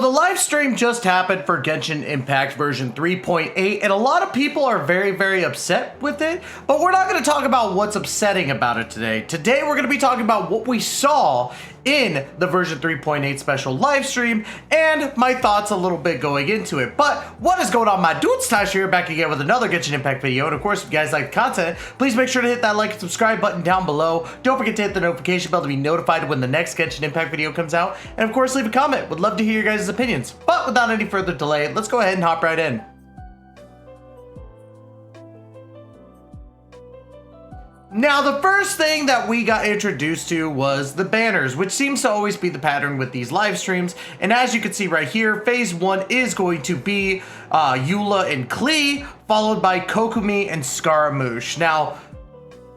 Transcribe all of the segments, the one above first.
the live stream just happened for Genshin Impact version 3.8, and a lot of people are very, very upset with it, but we're not going to talk about what's upsetting about it today. Today, we're going to be talking about what we saw in the version 3.8 special live stream and my thoughts a little bit going into it. But what is going on, my dudes? Tash here, back again with another Genshin Impact video. And of course, if you guys like the content, please make sure to hit that like and subscribe button down below. Don't forget to hit the notification bell to be notified when the next Genshin Impact video comes out. And of course, leave a comment. Would love to hear your guys' opinions. But without any further delay, let's go ahead and hop right in. Now, the first thing that we got introduced to was the banners, which seems to always be the pattern with these live streams. And as you can see right here, phase 1 is going to be Eula and Klee, followed by Kokomi and Scaramouche. Now,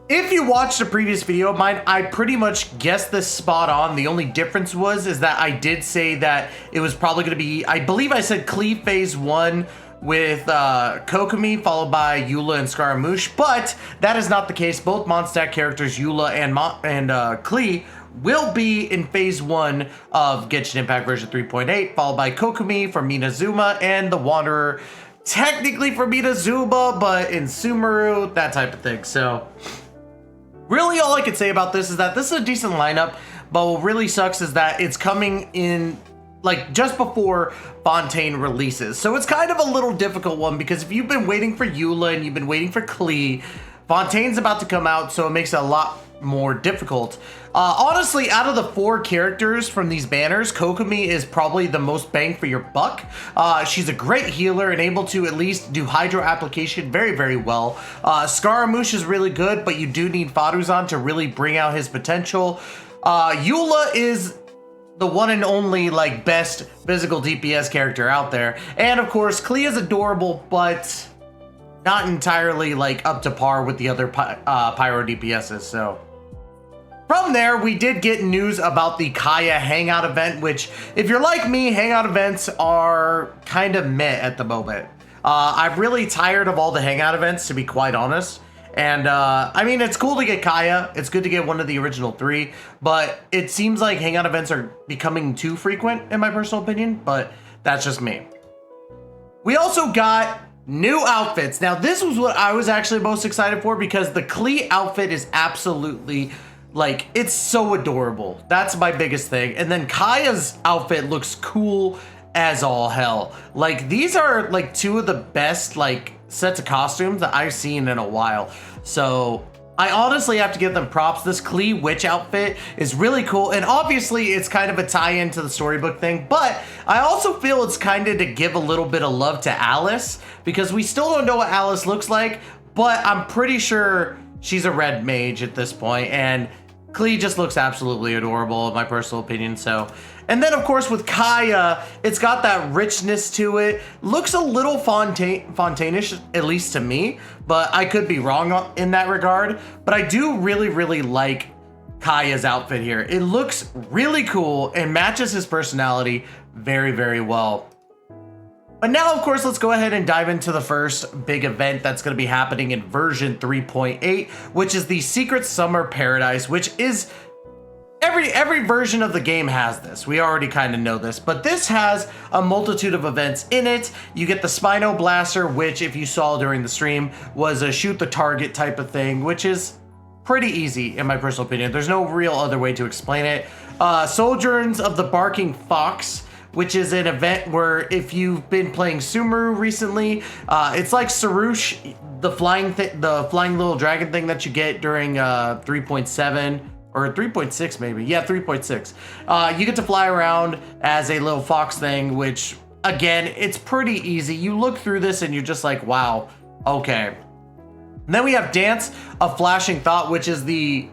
if you watched a previous video of mine, I pretty much guessed this spot on. The only difference is that I did say that it was probably going to be, I believe I said Klee phase 1, with Kokomi followed by Eula and Scaramouche, but that is not the case. Both Mondstadt characters, Eula and Klee, will be in phase 1 of Genshin Impact version 3.8, followed by Kokomi from Minazuma and the Wanderer, technically from Minazuma, but in Sumeru, that type of thing. So really all I can say about this is that this is a decent lineup, but what really sucks is that it's coming in like just before Fountaine releases. So it's kind of a little difficult one because if you've been waiting for Eula and you've been waiting for Klee, Fontaine's about to come out, so it makes it a lot more difficult. Honestly, out of the 4 characters from these banners, Kokomi is probably the most bang for your buck. She's a great healer and able to at least do hydro application very, very well. Scaramouche is really good, but you do need Faruzan to really bring out his potential. Eula is the one and only like best physical DPS character out there, and of course Klee is adorable, but not entirely like up to par with the other pyro DPSs. So from there, we did get news about the Kaya Hangout event, which if you're like me, Hangout events are kind of meh at the moment. I'm really tired of all the Hangout events, to be quite honest. And I mean, it's cool to get Kaya. It's good to get one of the original 3, but it seems like Hangout events are becoming too frequent in my personal opinion, but that's just me. We also got new outfits. Now, this was what I was actually most excited for because the Klee outfit is absolutely, like, it's so adorable. That's my biggest thing. And then Kaya's outfit looks cool as all hell. Like, these are like 2 of the best like sets of costumes that I've seen in a while. So I honestly have to give them props. This Klee witch outfit is really cool, and obviously it's kind of a tie-in to the storybook thing, but I also feel it's kind of to give a little bit of love to Alice, because we still don't know what Alice looks like, but I'm pretty sure she's a red mage at this point, and Klee just looks absolutely adorable in my personal opinion. So, and then of course with Kaya, it's got that richness to it. Looks a little Fontaine-ish, at least to me, but I could be wrong in that regard. But I do really, really like Kaya's outfit here. It looks really cool and matches his personality very, very well. But now, of course, let's go ahead and dive into the first big event that's going to be happening in version 3.8, which is the Secret Summer Paradise, which is every version of the game has this. We already kind of know this, but this has a multitude of events in it. You get the Spino Blaster, which if you saw during the stream was a shoot the target type of thing, which is pretty easy in my personal opinion. There's no real other way to explain it. Sojourns of the Barking Fox, which is an event where if you've been playing Sumeru recently, it's like Sarush, the flying little dragon thing that you get during 3.7 or 3.6 maybe. Yeah, 3.6. You get to fly around as a little fox thing, which again, it's pretty easy. You look through this and you're just like, wow, okay. And then we have Dance of Flashing Thought, which is the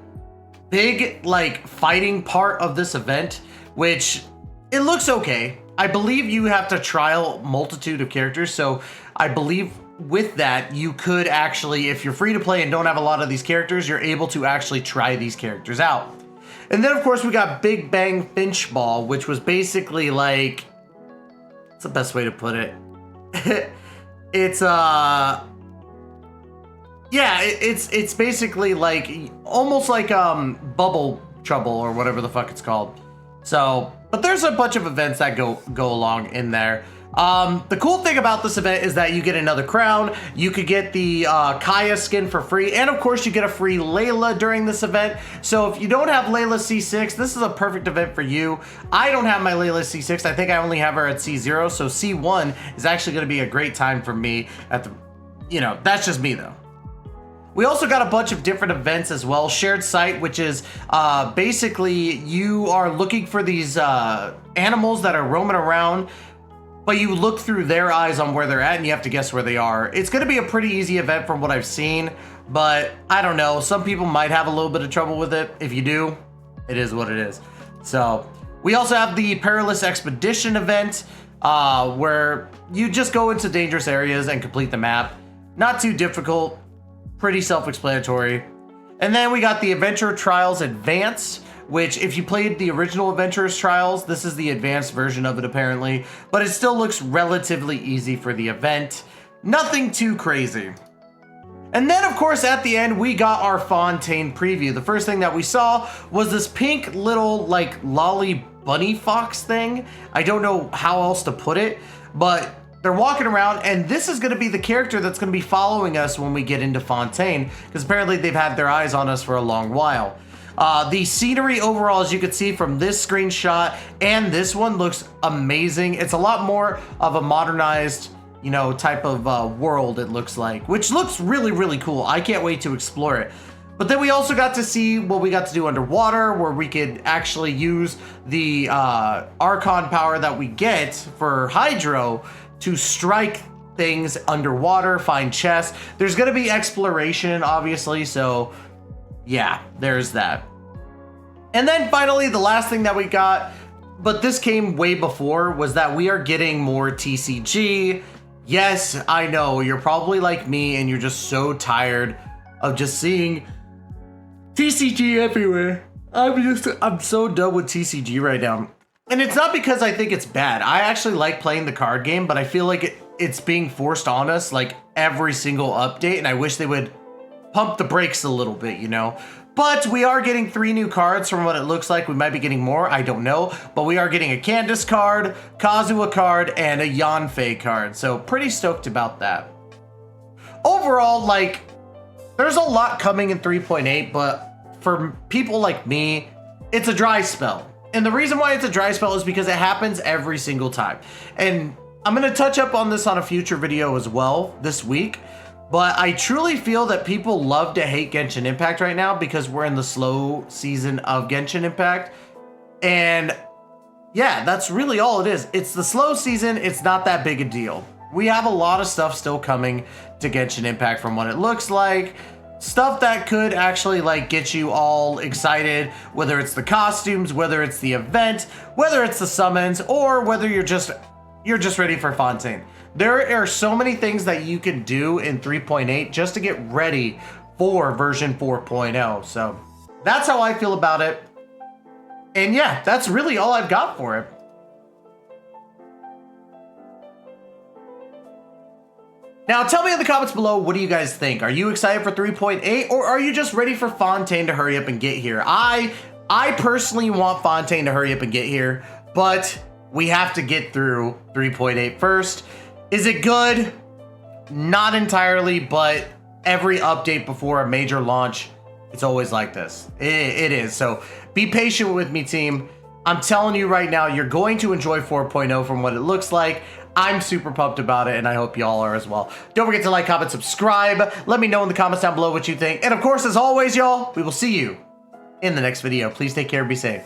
big like fighting part of this event, which it looks okay. I believe you have to trial multitude of characters, so I believe with that you could actually, if you're free to play and don't have a lot of these characters, you're able to actually try these characters out. And then of course we got Big Bang Finch Ball, which was basically like, what's the best way to put it? It's yeah, it's basically like almost like Bubble Trouble or whatever the fuck it's called. So But there's a bunch of events that go along in there. The cool thing about this event is that you get another crown, you could get the Kaya skin for free, and of course you get a free Layla during this event. So if you don't have Layla C6, this is a perfect event for you. I don't have my Layla C6, I think I only have her at C0, so C1 is actually going to be a great time for me at the, you know, that's just me though. We also got a bunch of different events as well. Shared Sight, which is basically you are looking for these animals that are roaming around, but you look through their eyes on where they're at and you have to guess where they are. It's going to be a pretty easy event from what I've seen, but I don't know. Some people might have a little bit of trouble with it. If you do, it is what it is. So we also have the Perilous Expedition event where you just go into dangerous areas and complete the map. Not too difficult. Pretty self-explanatory. And then we got the Adventure Trials Advance, which if you played the original Adventurers Trials, this is the advanced version of it apparently, but it still looks relatively easy for the event. Nothing too crazy. And then of course at the end we got our Fountaine preview. The first thing that we saw was this pink little like lolly bunny fox thing. I don't know how else to put it, but they're walking around, and this is going to be the character that's going to be following us when we get into Fountaine, because apparently they've had their eyes on us for a long while. The scenery overall, as you can see from this screenshot and this one, looks amazing. It's a lot more of a modernized, you know, type of world, it looks like, which looks really, really cool. I can't wait to explore it. But then we also got to see what we got to do underwater, where we could actually use the Archon power that we get for Hydro to strike things underwater, find chests. There's gonna be exploration, obviously, so yeah, there's that. And then finally, the last thing that we got, but this came way before, was that we are getting more TCG. Yes, I know, you're probably like me and you're just so tired of just seeing TCG everywhere. I'm so done with TCG right now. And it's not because I think it's bad. I actually like playing the card game, but I feel like it's being forced on us like every single update, and I wish they would pump the brakes a little bit, you know? But we are getting 3 new cards from what it looks like. We might be getting more, I don't know. But we are getting a Candace card, Kazuha card, and a Yanfei card. So pretty stoked about that. Overall, like, there's a lot coming in 3.8, but for people like me, it's a dry spell. And the reason why it's a dry spell is because it happens every single time. And I'm going to touch up on this on a future video as well this week. But I truly feel that people love to hate Genshin Impact right now because we're in the slow season of Genshin Impact. And yeah, that's really all it is. It's the slow season. It's not that big a deal. We have a lot of stuff still coming to Genshin Impact from what it looks like. Stuff that could actually like get you all excited, whether it's the costumes, whether it's the event, whether it's the summons, or whether you're just ready for Fountaine. There are so many things that you can do in 3.8 just to get ready for version 4.0. So that's how I feel about it. And yeah, that's really all I've got for it. Now, tell me in the comments below, what do you guys think? Are you excited for 3.8, or are you just ready for Fountaine to hurry up and get here? I personally want Fountaine to hurry up and get here, but we have to get through 3.8 first. Is it good? Not entirely, but every update before a major launch, it's always like this. It is. So be patient with me, team. I'm telling you right now, you're going to enjoy 4.0 from what it looks like. I'm super pumped about it, and I hope y'all are as well. Don't forget to like, comment, subscribe. Let me know in the comments down below what you think. And of course, as always, y'all, we will see you in the next video. Please take care and be safe.